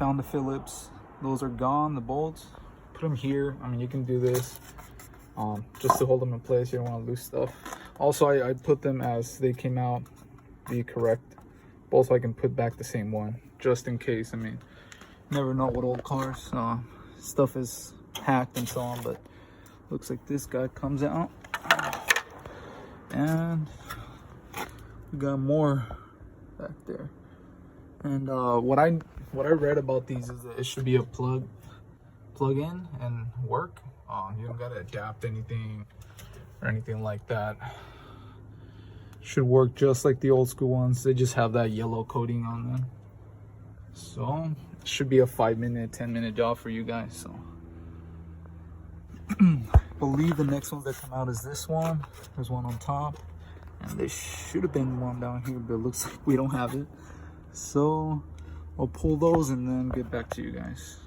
found the Phillips. Those are gone, the bolts. Put them here. I mean, you can do this just to hold them in place. You don't want to lose stuff. Also, I put them as they came out, the correct bolts, so I can put back the same one just in case. I mean, never know with old cars. Stuff is hacked and so on, but looks like this guy comes out. And we got more back there. And what I read about these is that it should be a plug in and work. You don't gotta adapt anything or anything like that. Should work just like the old school ones. They just have that yellow coating on them. So it should be a 5-minute, 10-minute job for you guys. So I believe the next ones that come out is this one. There's one on top, and there should have been one down here, but it looks like we don't have it. So I'll pull those and then get back to you guys.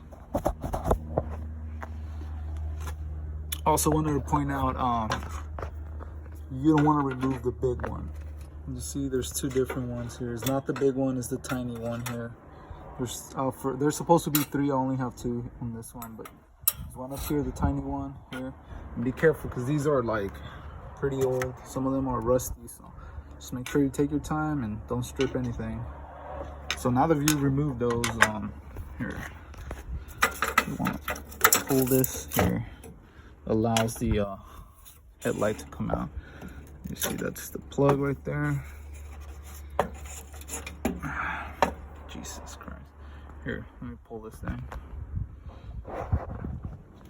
Also wanted to point out, you don't want to remove the big one. You see there's two different ones here. It's not the big one, it's the tiny one here. There's supposed to be 3, I only have 2 on this one, but there's one up here, the tiny one here. And be careful because these are like pretty old. Some of them are rusty, so just make sure you take your time and don't strip anything. So now that you've removed those, here, you want to pull this here. Allows the headlight to come out. You see that's the plug right there. Jesus Christ. Here, let me pull this thing.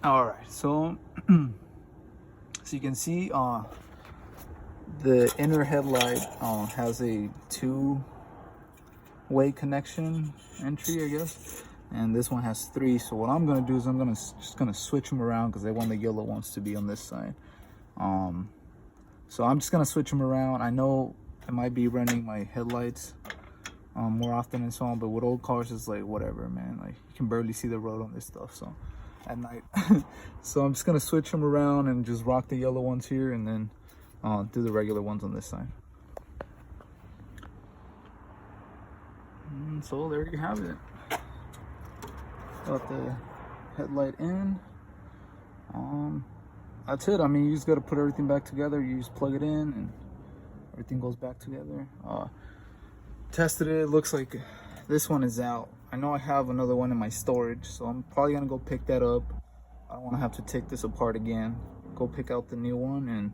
Alright, so you can see the inner headlight has a 2-way connection entry, I guess. And this one has 3. So what I'm gonna do is I'm just gonna switch them around because I want the yellow ones to be on this side. So I'm just gonna switch them around. I know I might be running my headlights more often and so on, but with old cars it's like whatever, man. Like you can barely see the road on this stuff, so at night. So I'm just gonna switch them around and just rock the yellow ones here, and then do the regular ones on this side. And so there you have it. Got the headlight in. That's it. I mean, you just got to put everything back together. You just plug it in and everything goes back together. Tested it. Looks like this one is out. I know I have another one in my storage, so I'm probably gonna go pick that up. I don't want to have to take this apart again. Go pick out the new one and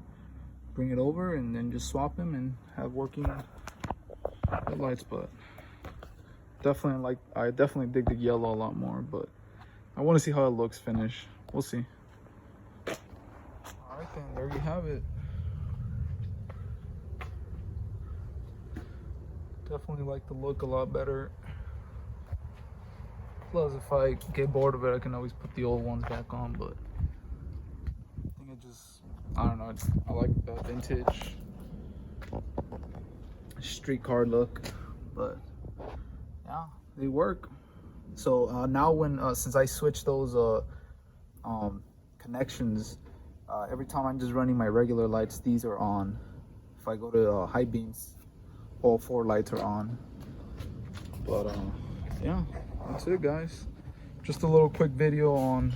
bring it over, and then just swap them and have working headlights. But I definitely dig the yellow a lot more, but I want to see how it looks finished. We'll see. All right, then there you have it. Definitely like the look a lot better. Plus, if I get bored of it, I can always put the old ones back on. But I think I don't know. I like the vintage street car look, but yeah, they work. So now when since I switched those connections, every time I'm just running my regular lights, these are on. If I go to high beams, all 4 lights are on. But yeah, that's it, guys. Just a little quick video on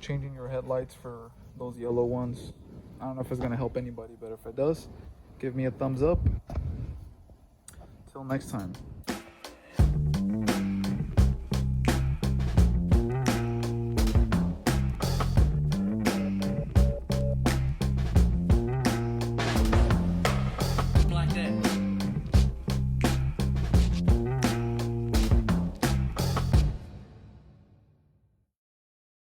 changing your headlights for those yellow ones. I don't know if it's gonna help anybody, but if it does, give me a thumbs up. Till next time.